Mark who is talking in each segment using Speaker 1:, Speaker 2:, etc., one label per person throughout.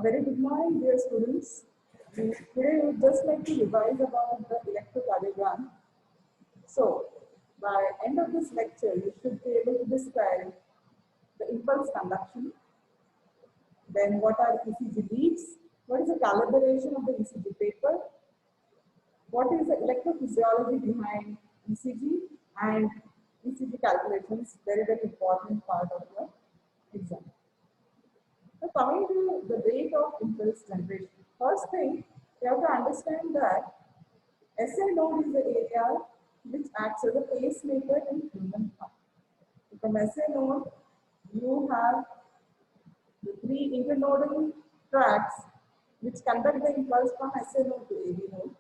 Speaker 1: very good morning, dear students. Today we would just like to revise about the electrocardiogram. So, by end of this lecture, you should be able to describe the impulse conduction, then what are ECG leads, what is the calibration of the ECG paper, what is the electrophysiology behind ECG, and ECG calculations, very, very important part of the exam. So coming to the rate of impulse generation, first thing you have to understand that SA node is the area which acts as a pacemaker in human heart. So from SA node, you have the three internodal tracts which conduct the impulse from SA node to AV node.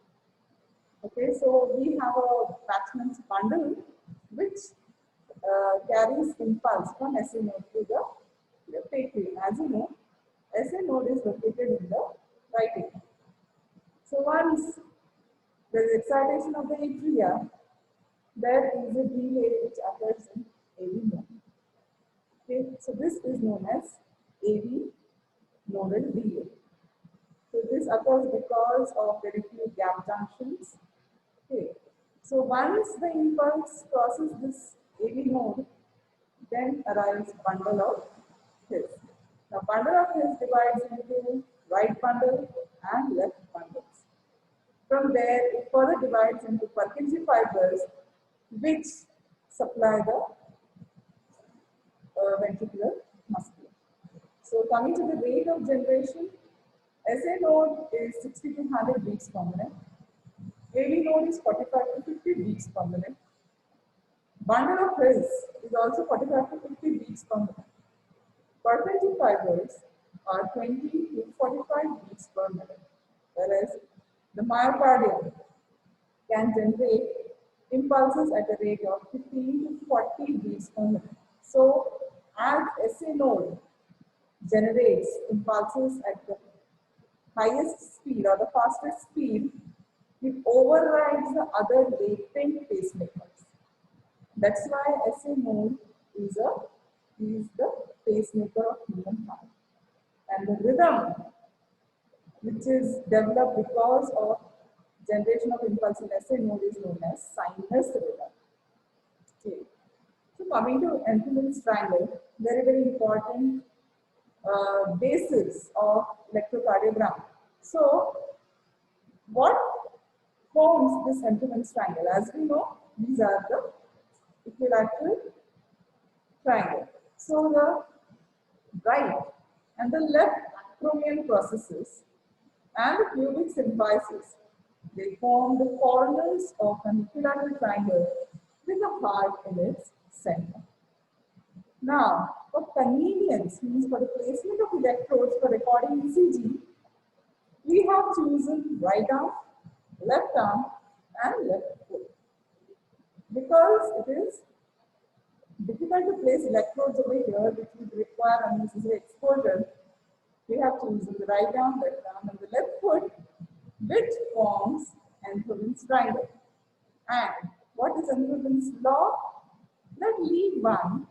Speaker 1: Okay, so we have a Patchman's bundle which carries impulse from SA node to the atrium. As you know, SA node is located in the right atrium. So once there is excitation of the atria, there is a delay which occurs in AV node. Okay, so this is known as AV nodal delay. So this occurs because of very few gap junctions. Okay, so once the impulse crosses this AV node, then arrives bundle of His. Now bundle of His divides into right bundle and left bundles. From there, it further divides into Purkinje fibers, which supply the ventricular muscle. So coming to the rate of generation, SA node is 60 to 100 beats per minute. AV node is 45 to 50 beats per minute. Bundle of His is also 45 to 50 beats per minute. Purkinje fibers are 20 to 45 beats per minute, whereas the myocardium can generate impulses at a rate of 15 to 40 beats per minute. So, as SA node generates impulses at the highest speed or the fastest speed, it overrides the other latent pacemakers. That's why SA node is the pacemaker of human heart. And the rhythm, which is developed because of generation of impulse in SA node, is known as sinus rhythm. Okay. So coming to Einthoven's triangle, very, very important basis of electrocardiogram. So what forms this Einthoven's triangle? As we know, these are the equilateral triangle. So the right and the left acromion processes and the pubic symphysis, they form the corners of an equilateral triangle with a heart in its center. Now, for convenience, means for the placement of electrodes for recording ECG, we have chosen right arm, and left foot. Because it is difficult to place electrodes over here, which would require unnecessary exposure, we have chosen the right arm, and the left foot, which forms Einthoven's triangle. And what is Einthoven's law? That lead 1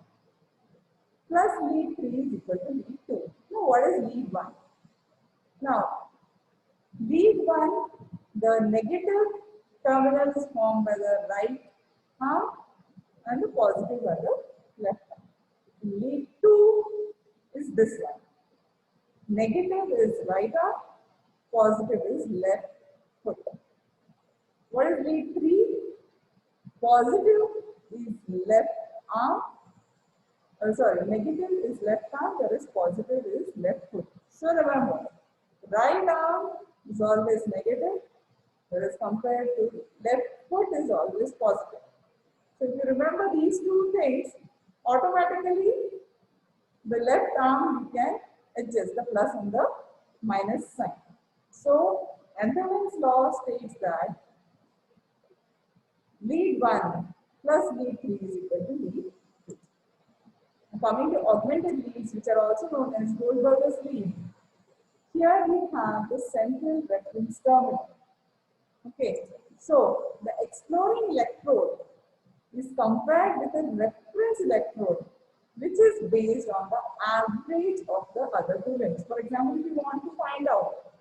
Speaker 1: plus lead 3 is equal to lead 2. Now, what is lead 1? Now, lead 1, the negative terminal is formed by the right arm and the positive by the left arm. Lead 2 is this one. Negative is right arm, positive is left foot. What is lead 3? Positive is left arm. Negative is left arm, whereas positive is left foot. So remember, right arm is always negative, whereas compared to left foot is always positive. So if you remember these two things, automatically the left arm you can adjust the plus and the minus sign. So Einthoven's law states that lead 1 plus lead 3 is equal to lead 2. Coming to augmented leads, which are also known as Goldberger's lead, here we have the central reference terminal. Okay, so the exploring electrode is compared with a reference electrode which is based on the average of the other two limbs. For example, if you want to find out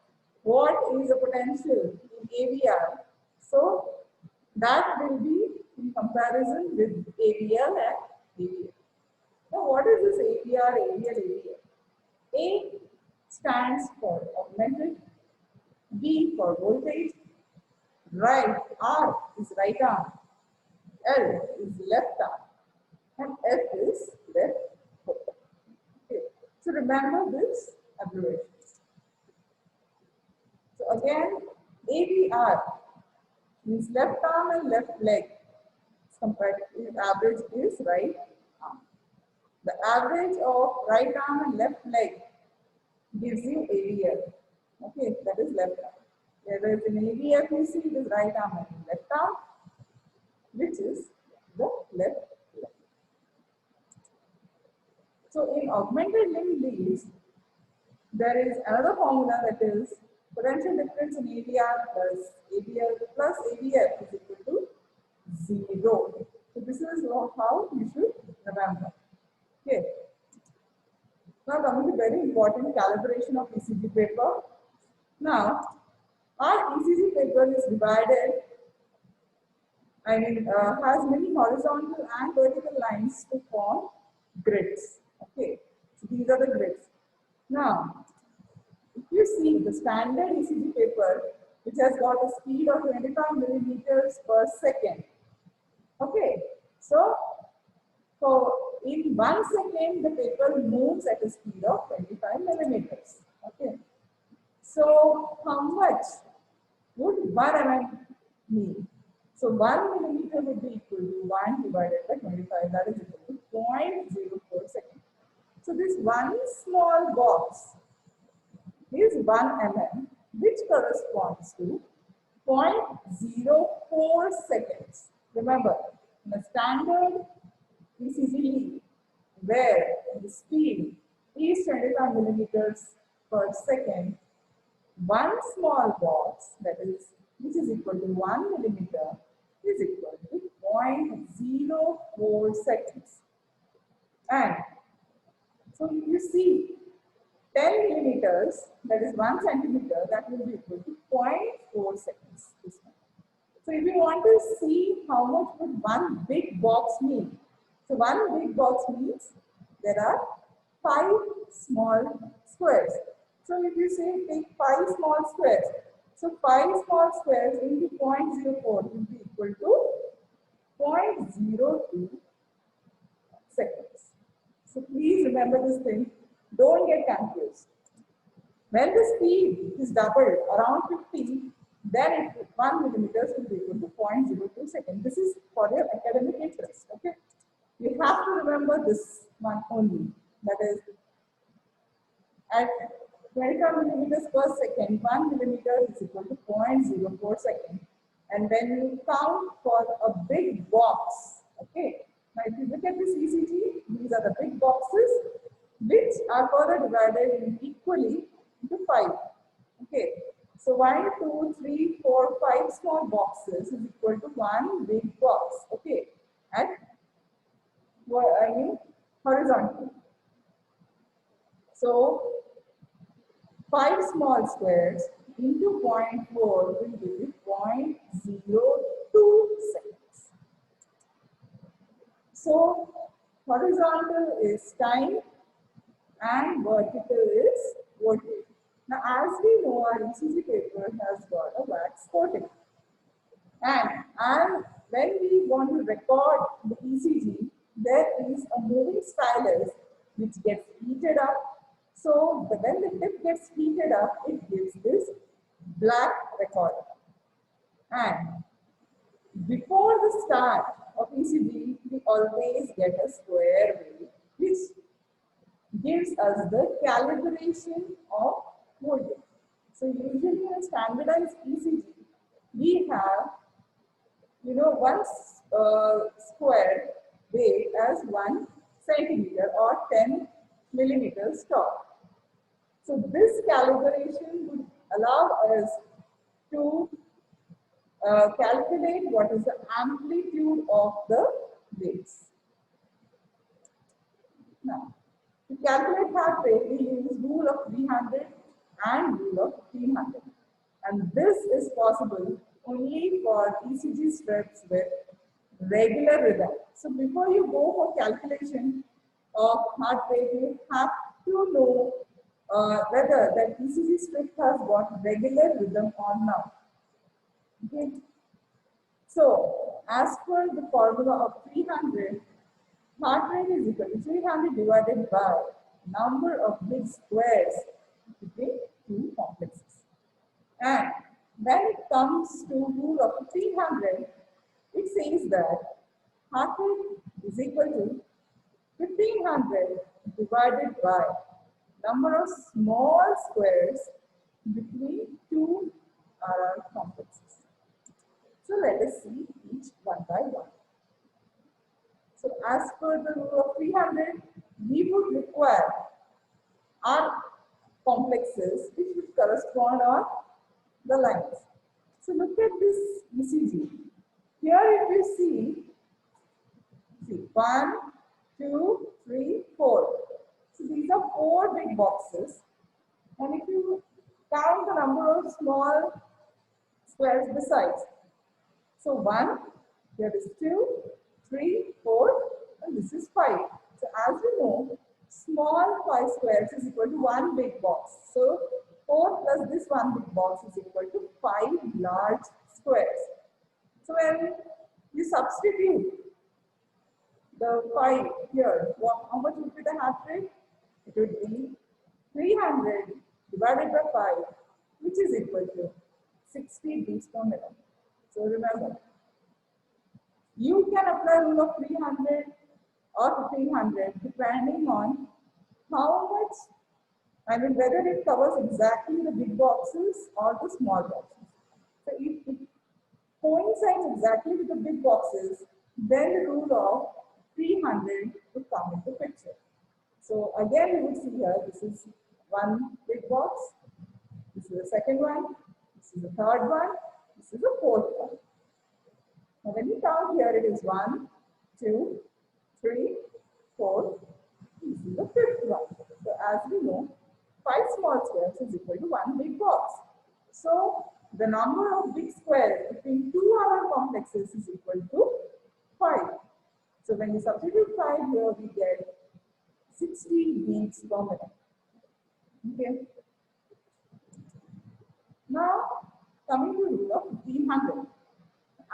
Speaker 1: what is the potential in AVR, so that will be in comparison with AVL and AVL. Now, what is this AVR, AVL, AVL? A stands for augmented, V for voltage, right, R is right arm, L is left arm, and F is left foot. Okay. So remember this abbreviation. So again, AVR means left arm and left leg. Compared to average is right arm. The average of right arm and left leg gives you AVL. Okay, that is left arm. Whereas in AVF you see it is right arm and left arm, which is the left leg. So in augmented limb leads, there is another formula, that is potential difference in AVR plus AVL plus AVF is equal to 0. So this is how you should remember. Okay. Now coming to very important calibration of ECG paper. Now our ECG paper is divided, has many horizontal and vertical lines to form grids. Okay, so these are the grids. Now, if you see the standard ECG paper, which has got a speed of 25 millimeters per second. Okay, so in 1 second, the paper moves at a speed of 25 millimeters. Okay, so how much would 1 mm mean? So 1 millimeter would be equal to 1 divided by 25, that is equal to 0.04 seconds. So this one small box is 1 mm, which corresponds to 0.04 seconds. Remember, in a standard ECG lead, where the speed is 25 millimeters per second, one small box, that is, which is equal to 1 millimeter, is equal to 0.04 seconds. And so if you see 10 millimeters, that is 1 centimeter, that will be equal to 0.4 seconds. So if you want to see how much would one big box mean, so one big box means there are 5 small squares. So if you say take 5 small squares, so 5 small squares into 0.04 will be equal to 0.02 seconds. So please remember this thing, don't get confused. When the speed is doubled around 50, then 1 millimeters will be equal to 0.02 seconds. This is for your academic interest. Okay, you have to remember this one only. That is, at 25 millimeters per second, 1 millimeter is equal to 0.04 seconds. And when you count for a big box, okay, now if you look at this ECG, these are the big boxes, which are further divided in equally into 5. Okay, so 1, 2, 3, 4, 5 small boxes is equal to 1 big box. Okay, and horizontally. So 5 small squares into 0.4 will give you 0.02 seconds. So horizontal is time and vertical is voltage. Now as we know, our ECG paper has got a wax coating. And when we want to record the ECG, there is a moving stylus which gets heated up. So when the tip gets heated up, it gives this black recorder. And before the start of ECG, we always get a square wave, which gives us the calibration of voltage. So usually in a standardized ECG, we have, one square wave as 1 centimeter or 10 millimeters tall. So this calibration would allow us to calculate what is the amplitude of the waves. Now, to calculate heart rate, we use rule of 300 and rule of 300. And this is possible only for ECG strips with regular rhythm. So before you go for calculation of heart rate, you have to know whether that ECG strip has got regular rhythm or not. Okay. So as per the formula of 300, heart rate is equal to 300 divided by number of big squares between two complexes. And when it comes to rule of 300, it says that heart rate is equal to 1500 divided by number of small squares between two RR complexes. So let us see each one by one. So as per the rule of 300, we would require R complexes which would correspond on the lines. So look at this ECG. Here if you see 1, 2, 3, 4. So these are 4 big boxes. And if you count the number of small squares besides. So 1, here is 2, 3, 4, and this is 5. So as we know, small 5 squares is equal to 1 big box. So 4 plus this 1 big box is equal to 5 large squares. So when you substitute the 5 here, how much would be the heart rate? It would be 300 divided by 5, which is equal to 60 beats per minute. So remember, you can apply rule of 300 or 1500 depending on how much, whether it covers exactly the big boxes or the small boxes. So if it coincides exactly with the big boxes, then the rule of 300 would come into picture. So again, you would see here, this is one big box, this is the second one, this is the third one, this is the fourth one. Now when you count here, it is 1, 2, 3, 4, this is the fifth one. So as we know, 5 small squares is equal to 1 big box. So the number of big squares between two RR complexes is equal to 5. So when you substitute 5 here, we get 60 beats per minute. Okay. Now coming to rule of 1500.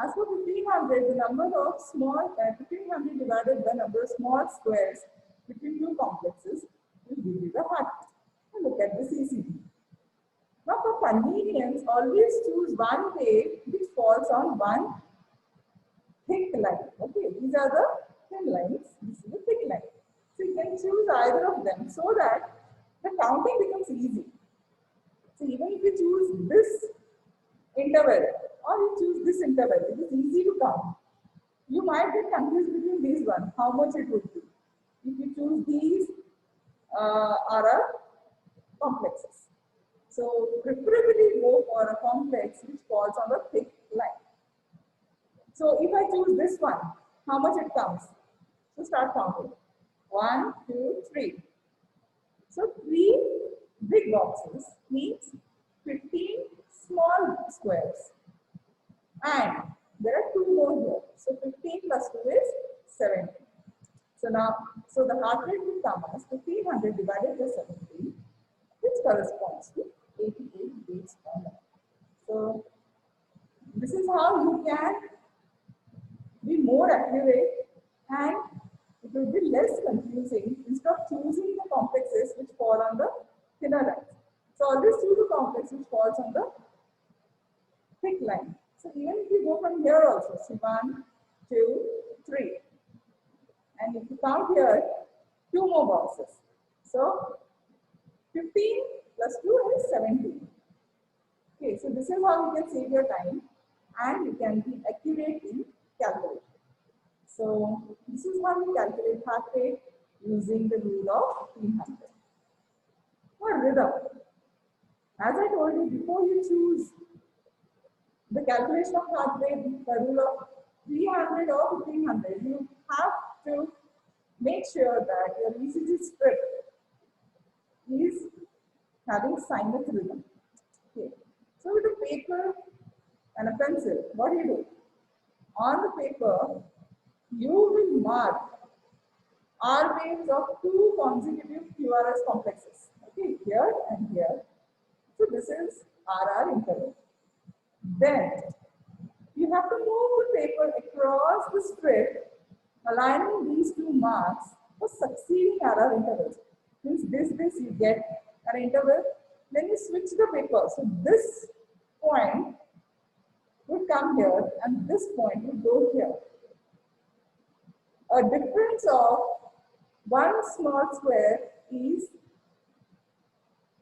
Speaker 1: As for 1500, the number of small 1500 divided by number of small squares between two complexes will give you the heart rate. Now look at the ECG. Now for convenience, always choose one wave which falls on one thick line. Okay, these are the thin lines. This is the thick line. So you can choose either of them so that the counting becomes easy. So even if you choose this interval or you choose this interval, it is easy to count. You might get confused between these ones, how much it would be. If you choose these RR complexes. So preferably go for a complex which falls on the thick line. So if I choose this one, how much it comes? So start counting. 1, 2, 3. So 3 big boxes means 15 small squares. And there are 2 more here. So 15 plus 2 is 17. So now, so the heart rate will come as 1500 divided by 17, which corresponds to 88 beats per minute. So this is how you can be more accurate and it will be less confusing instead of choosing the complexes which fall on the thinner lines. So always choose the complex which falls on the thick line. So even if you go from here also, see 1, 2, 3. And if you count here, 2 more boxes. So 15 plus 2 is 17. Okay, so this is how you can save your time and you can be accurate in calculation. So this is how you calculate heart rate using the rule of 300. For rhythm, as I told you, before you choose the calculation of heart rate, the rule of 300 or 1500, you have to make sure that your ECG strip is having sinus rhythm. Okay. So with a paper and a pencil, what do? On the paper, you will mark R waves of two consecutive QRS complexes. Okay, here and here. So this is RR interval. Then you have to move the paper across the strip, aligning these two marks for succeeding RR intervals. Since this you get an interval, then you switch the paper. So this point would come here and this point would go here. A difference of one small square is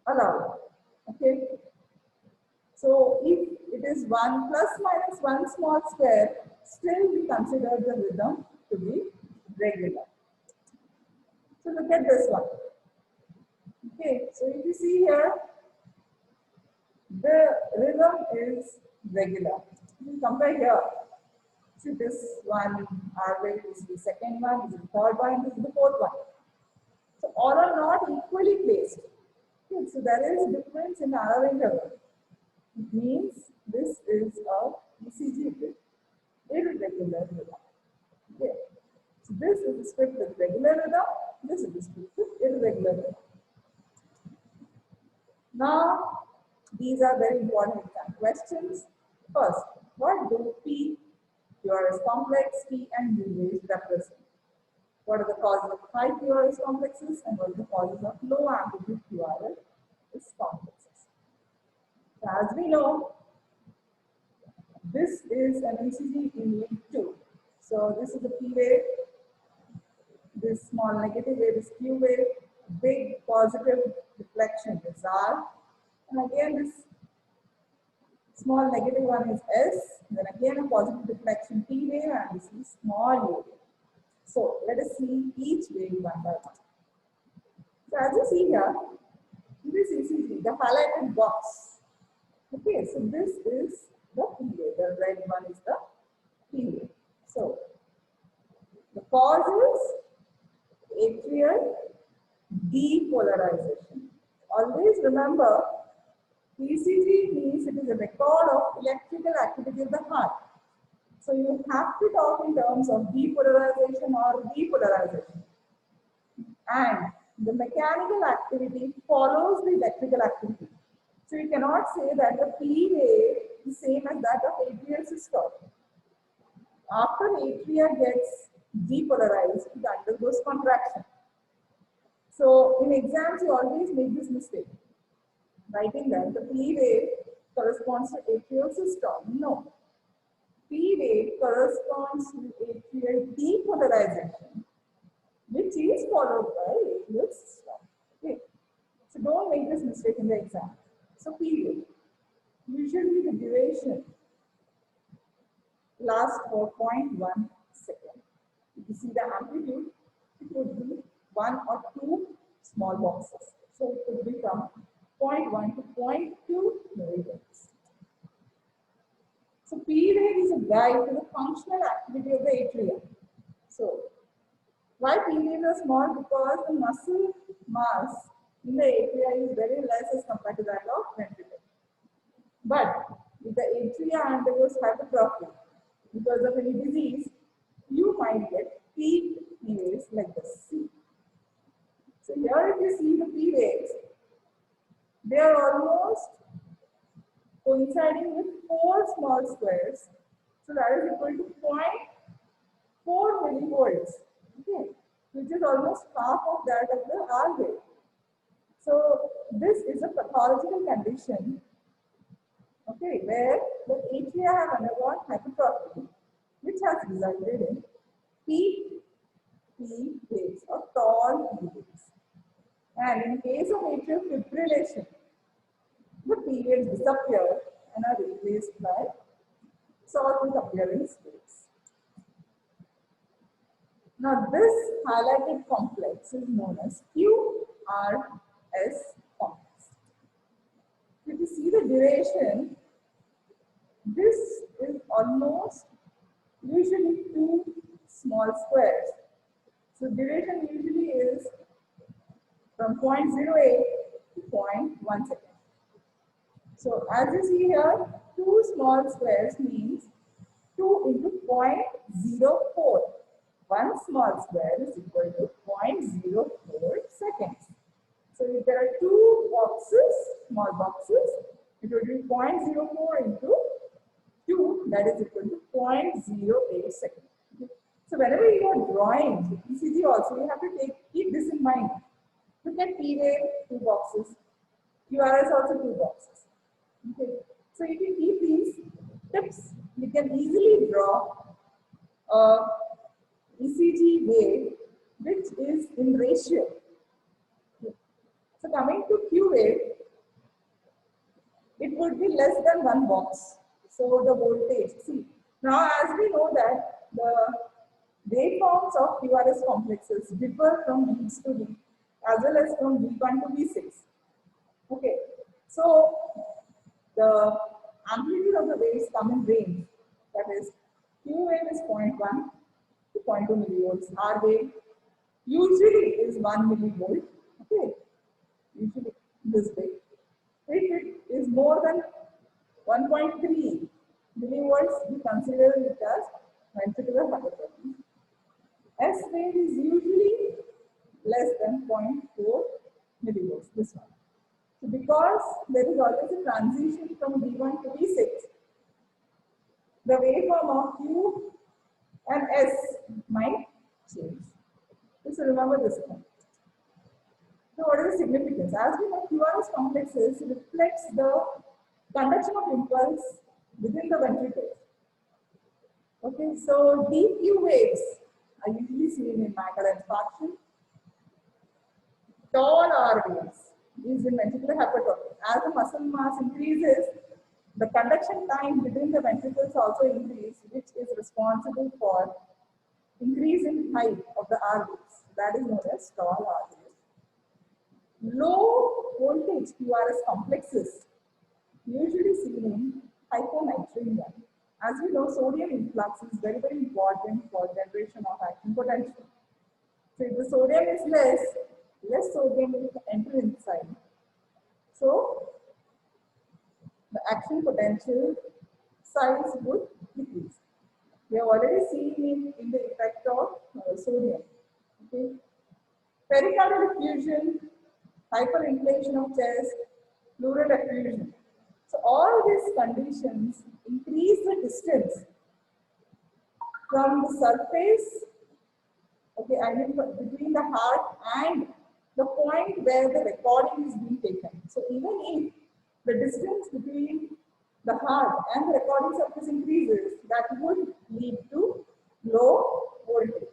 Speaker 1: allowed. Okay. So if it is 1 plus minus 1 small square, still we consider the rhythm to be regular. So look at this one. Okay, so if you see here, the rhythm is regular. You compare here. See this one, R wave is the second one, this is the third one, this is the fourth one. So all are not equally placed. Okay, so there is a difference in RR interval. It means this is a ECG with irregular rhythm. Okay. So this is a script with regular rhythm, this is a script with irregular rhythm. Now, these are very important exam questions. First, what do P, QRS complex, T and U waves represent? What are the causes of high QRS complexes and what are the causes of low amplitude QRS complexes? So as we know, this is an ECG in link 2. So this is a P wave, this small negative wave is Q wave, big positive deflection is R, and again this small negative one is S, then again a positive deflection T wave, and this is small U wave. So let us see each wave one by one. So as you see here, this ECG, the highlighted box. Okay, so this is the P wave, the red one is the P wave. So the cause is atrial depolarization. Always remember, ECG means it is a record of electrical activity of the heart. So you have to talk in terms of depolarization or repolarization. And the mechanical activity follows the electrical activity. So you cannot say that the P wave is the same as that of atrial systole. After atria gets depolarized, it undergoes contraction. So in exams, you always make this mistake, writing that the P wave corresponds to atrial systole. No. P wave corresponds to atrial depolarization, which is followed by atrial systole. Okay. So don't make this mistake in the exam. So P wave, usually the duration lasts for 0.1 second. If you see the amplitude, it would be 1 or 2 small boxes. So it could be from 0.1 to 0.2 millivolts. So P wave is a guide to the functional activity of the atria. So why P waves are small? Because the muscle mass in the atria is very less as compared to that of ventricle. But if the atria undergoes hypertrophy because of any disease, you might get P waves like this. So here if you see the P waves, they are almost coinciding with 4 small squares. So that is equal to 0.4 millivolts, okay, which is almost half of that of the R wave. So this is a pathological condition, okay, where the atria have undergone hypertrophy, which has resulted in P waves or tall P waves. And in case of atrial fibrillation, the P waves disappear and are replaced by solvent appearing states. Now this highlighted complex is known as QRS complex. If you see the duration, this is almost usually 2 small squares. So duration usually is from 0.08 to 0.1 second. So as you see here, two small squares means 2 into 0.04. One small square is equal to 0.04 seconds. So if there are two boxes, small boxes, it will be 0.04 into 2, that is equal to 0.08 seconds. Okay. So whenever you are drawing ECG also, you have to keep this in mind. Look at P wave, 2 boxes. QRS also 2 boxes. Okay. So if you keep these tips, you can easily draw a ECG wave which is in ratio. Okay. So coming to Q wave, it would be less than 1 box. So the voltage, see, now as we know that the waveforms of QRS complexes differ from beats to beat as well as from V1 to V6. Okay, so the amplitude of the waves come in range, that is Q wave is 0.1 to 0.2 millivolts, R wave usually is 1 millivolt, okay, usually this way. If it is more than 1.3 millivolts, we consider it as ventricular hypertrophy. S wave is usually less than 0.4 millivolts, this one. So because there is always a transition from V1 to V6, the waveform of Q and S might change. So remember this one. So what is the significance? As we know, QRS complexes reflects the conduction of impulse within the ventricles. Okay, so deep Q waves are usually seen in myocardial infarction. Tall R waves is in ventricular hypertrophy. As the muscle mass increases, the conduction time within the ventricles also increases, which is responsible for increase in height of the R waves. That is known as tall R waves. Low voltage QRS complexes usually seen in hyponatremia. As we know, sodium influx is very, very important for generation of action potential. So if the sodium is less sodium will enter inside. So the action potential size would decrease. We have already seen in the effect of sodium. Okay. Pericardial effusion, hyperinflation of chest, pleural effusion. So all these conditions increase the distance from the surface, okay, I mean between the heart and the point where the recording is being taken. So even if the distance between the heart and the recording surface increases, that would lead to low voltage.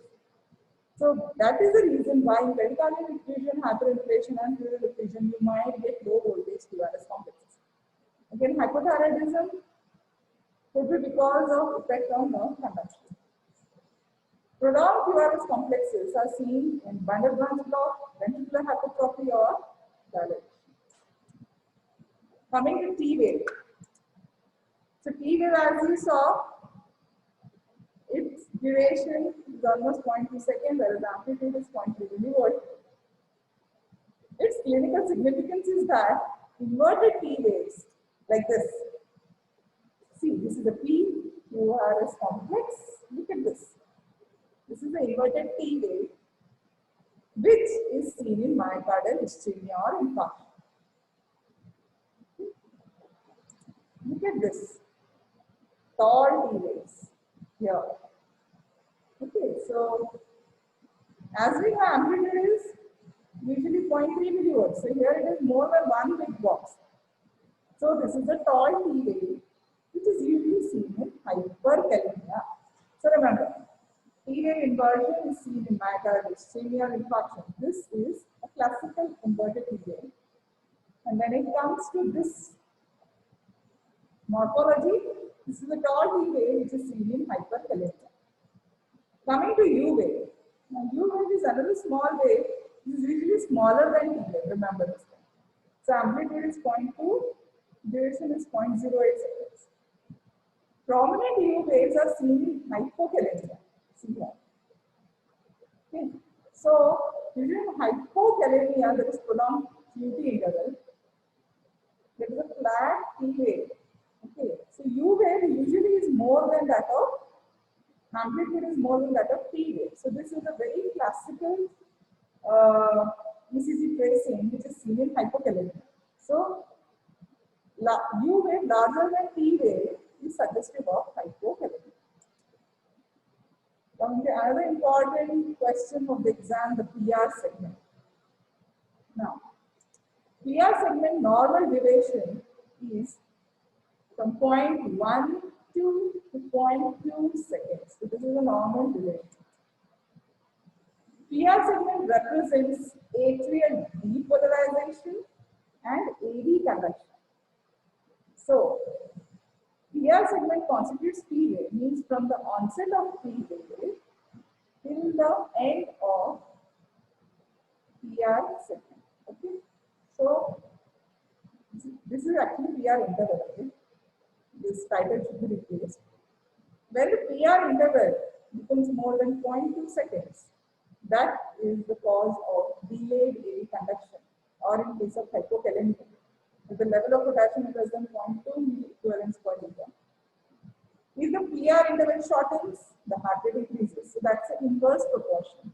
Speaker 1: So that is the reason why in pericardial effusion, hyperinflation and pleural effusion, you might get low voltage QRS complexes. Again, hypothyroidism could be because of effect on nerve conduction. Prolonged QRS complexes are seen in bundle branch block, ventricular hypertrophy or dilation. Coming to T wave. So T wave, as you saw, its duration is almost 0.2 seconds, whereas the amplitude is 0.3 millivolt. Its clinical significance is that inverted T waves like this. See, this is a P QRS complex. Look at this. This is the inverted T wave, which is seen in myocardial ischemia or infarction. Look at this. Tall T waves here. Okay, so as we know, amplitude is usually 0.3 millivolts. So here it is more than one big box. So this is the tall T wave, which is usually seen in hyperkalemia. So remember, T wave inversion is seen in myocardial ischemia or infarction. This is a classical inverted T wave. And when it comes to this morphology, this is a tall T wave which is seen in hyperkalemia. Coming to U wave. Now U wave is another small wave. It is usually smaller than T wave. Remember this thing. So amplitude is 0.2, duration is 0.08 seconds. Prominent U waves are seen in hypokalemia. See here. Okay. So usually in hypokalemia, there is prolonged QT interval. There is a flat T wave. Okay, so U wave usually is more than that of amplitude is more than that of T wave. So this is a very classical ECG tracing which is seen in hypokalemia. So U wave larger than T wave is suggestive of hypokalemia. Coming to another important question of the exam, the PR segment. Now, PR segment normal duration is from 0.1 to 0.2 seconds. So this is a normal duration. PR segment represents atrial depolarization and AV conduction. So, PR segment constitutes P wave, means from the onset of P wave till the end of PR segment. Okay, so this is actually PR interval. Okay? This title should be replaced. When the PR interval becomes more than 0.2 seconds, that is the cause of delayed AV conduction, or in case of hypokalemia, if the level of potassium is less than 0.2 milliequivalents per liter. If the PR interval shortens, the heart rate increases. So that's an inverse proportion.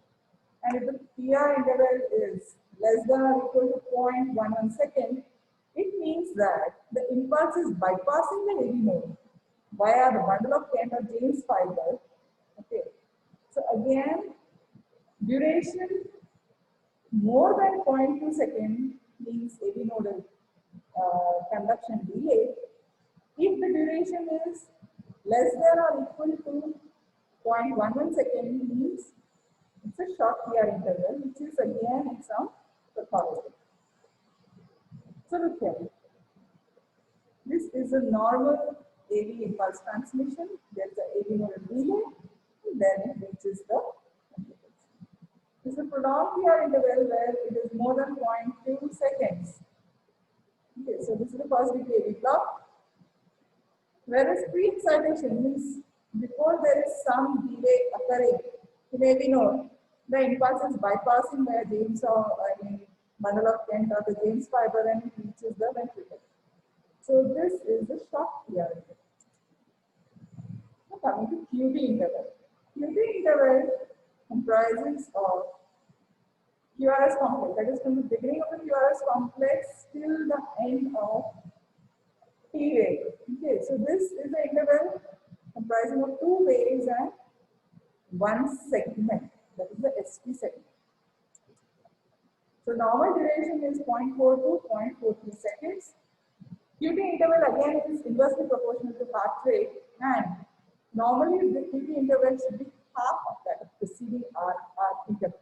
Speaker 1: And if the PR interval is less than or equal to 0.11 second, it means that the impulse is bypassing the AV node via the bundle of Kent or James fiber. Okay. So again, duration more than 0.2 second means AV nodal conduction delay. If the duration is less than or equal to 0.11 second means it's a short PR interval, which is again in some pathology. So look here. This is a normal AV impulse transmission. There's an AV nodal delay, and then it reaches the amplification. This is a prolonged PR interval where it is more than 0.2 seconds. Okay, so this is the first degree AV block. Whereas pre-excitation means before there is some delay occurring in AV node, the impulse is bypassing the James or bundle of Kent or the James fiber and it reaches the ventricle. So this is the short PR interval. Now coming to QT interval. QT interval comprises of QRS complex, that is from the beginning of the QRS complex till the end of T wave. Okay, so this is the interval comprising of 2 waves and 1 segment, that is the ST segment. So normal duration is 0.4 to 0.43 seconds. QT interval again is inversely proportional to heart rate, and normally the QT interval should be half of that of preceding R interval.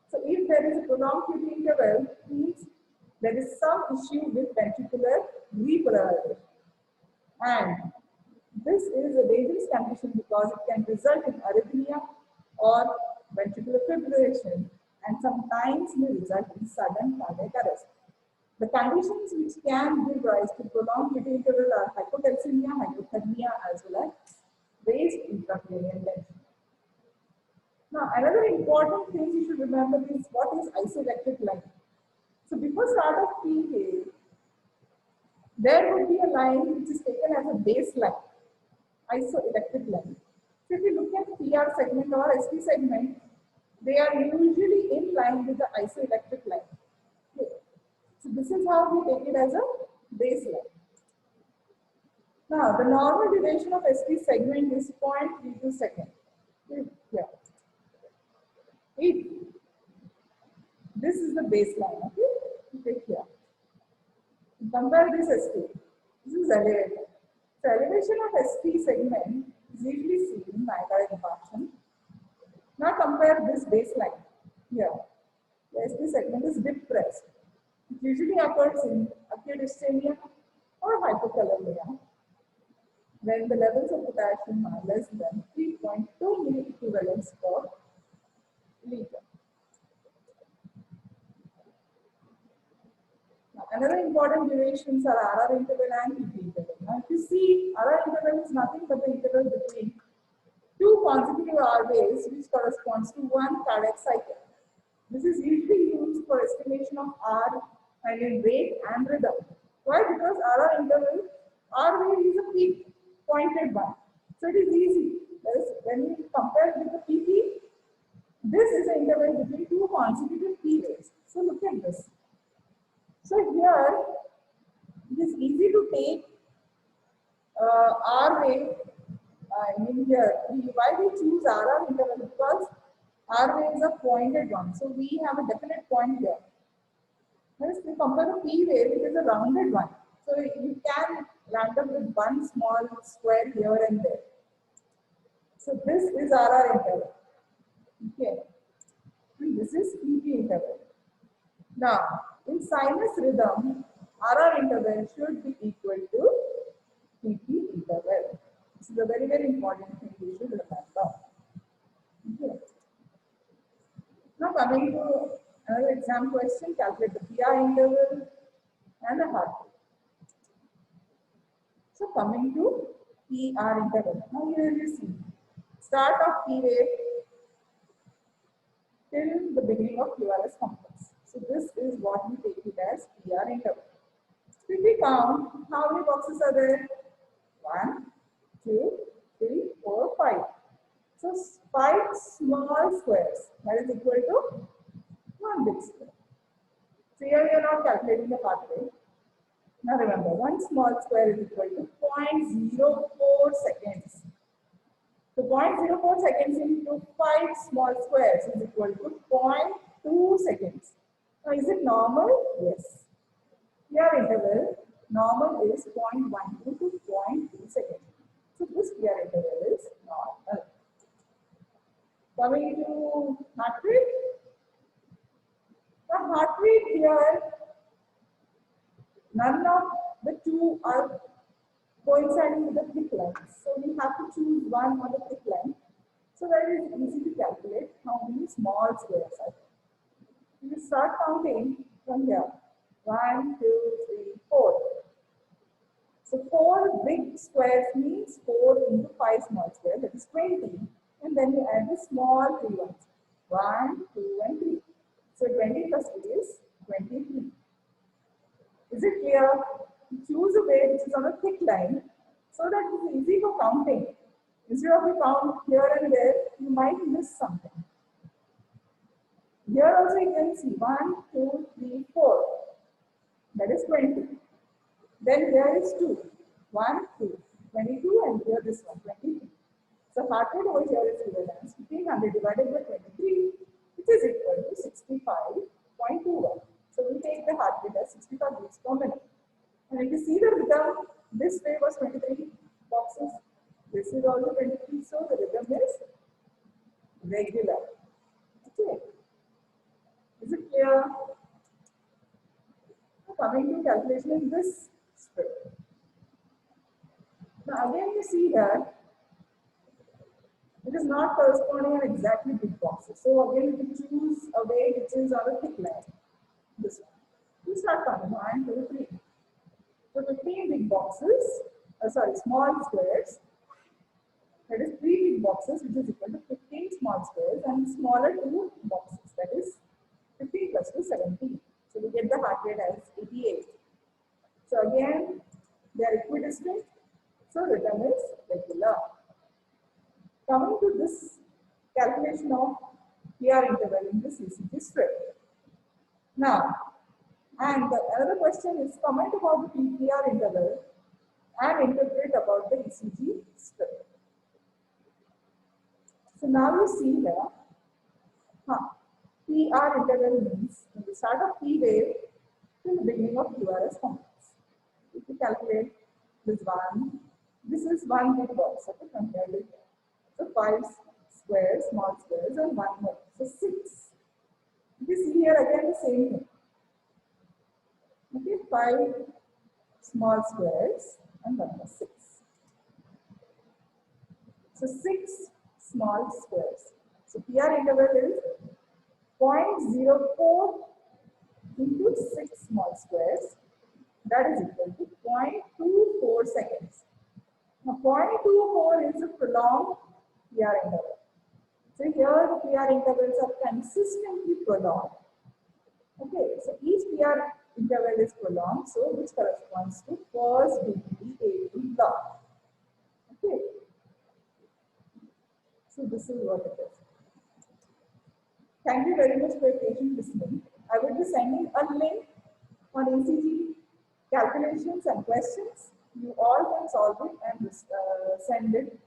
Speaker 1: So if there is a prolonged QT interval, it means there is some issue with ventricular repolarization. And this is a dangerous condition because it can result in arrhythmia or ventricular fibrillation and sometimes may result in sudden cardiac arrest. The conditions which can give rise to prolonged QT interval are hypocalcemia, hypothermia, as well as raised intracranial tension. Now, another important thing you should remember is what is isoelectric line. So before start of P wave, there would be a line which is taken as a baseline, isoelectric line. So if you look at PR segment or ST segment, they are usually in line with the isoelectric line. Okay. So this is how we take it as a baseline. Now the normal duration of ST segment is 0.32 seconds. Yeah. This is the baseline. Okay. Take here. Compare this ST. This is elevation. So elevation of ST segment is usually seen in myocardial infarction. Now compare this baseline here. The ST segment is depressed. It usually occurs in acute ischemia or hypokalemia when the levels of potassium are less than 3.2 milliequivalents per liter. Another important durations are RR interval and QT interval. Now, if you see, RR interval is nothing but the interval between 2 consecutive R waves, which corresponds to 1 cardiac cycle. This is usually used for estimation of R, I mean rate and rhythm. Why? Because RR interval, R wave is a peak pointed one. So it is easy. That is, when you compare with the PP, this is an interval between two consecutive P waves. So look at this. So here, it is easy to take R wave. I mean here, why we choose RR interval? Because R wave is a pointed one. So we have a definite point here. Whereas if you compare the P wave, it is a rounded one. So you can land up with one small square here and there. So this is RR interval. Okay. And this is PP interval. Now, in sinus rhythm, RR interval should be equal to PP interval. This is a very, very important thing you should remember. Okay. Now coming to another exam question, calculate the PR interval and the heart rate. So coming to PR interval. Now here you see, start of P wave till the beginning of QRS complex. So this is what we take it as PR interval. So if we count, how many boxes are there? 1, 2, 3, 4, 5. So 5 small squares, that is equal to 1 big square. So here we are not calculating the heart rate. Now remember, 1 small square is equal to 0.04 seconds. So 0.04 seconds into 5 small squares is equal to 0.2 seconds. Now is it normal? Yes. PR interval, normal is 0.12 to 0.2 seconds. So this PR interval is normal. Coming to heart rate. The heart rate here, none of the two are coinciding with the thick lines. So we have to choose one on the thick line. So that is easy to calculate how many small squares are there. We start counting from here. 1, 2, 3, 4. So 4 big squares means 4 into 5 small squares, that is 20. And then you add the small 3 ones. 1, 2, and 3. So 20 plus 3 is 23. Is it clear? Choose a way which is on a thick line so that it is easy for counting. Instead of you count here and there, you might miss something. Here also you can see 1, 2, 3, 4. That is 20. Then here is 2. 1, 2, 22, and here this one, 23. So heart rate over here is given as 1500 divided by 23, which is equal to 65.21. So we take the heart rate as 65 beats per minute. And if you see the rhythm, this way was 23 boxes. This is also 23. So the rhythm is regular. Okay. Is it clear? Coming to calculation in this strip. Now again you see here, it is not corresponding on exactly big boxes. So again we choose a way which is on a thick line. This one. We start counting 1, 2, 3. So 15 big boxes, small squares. That is 3 big boxes, which is equal to 15 small squares, and smaller 2 boxes. That is 15 plus 2, 17. So we get the heart rate as 88. So again, they are equidistant. So rhythm is regular. Coming to this calculation of PR interval in the CCG strip. Now, and another question is comment about the PR interval and interpret about the ECG strip. So now you see here, PR interval means from the start of P wave till the beginning of QRS complex. If you calculate this one, this is one big box, okay, from here to here. So 5 squares, small squares, and 1 more. So 6. You see here again the same thing. Okay, 5 small squares and 1 more, 6. So 6 small squares. So PR interval is 0.04 into 6 small squares. That is equal to 0.24 seconds. Now 0.24 is a prolonged PR interval. So here the PR intervals are consistently prolonged. Okay, so each PR interval is prolonged, so which corresponds to first degree AV block. Okay, so this is what it is. Thank you very much for your patient listening. I will be sending a link on ECG calculations and questions. You all can solve it and send it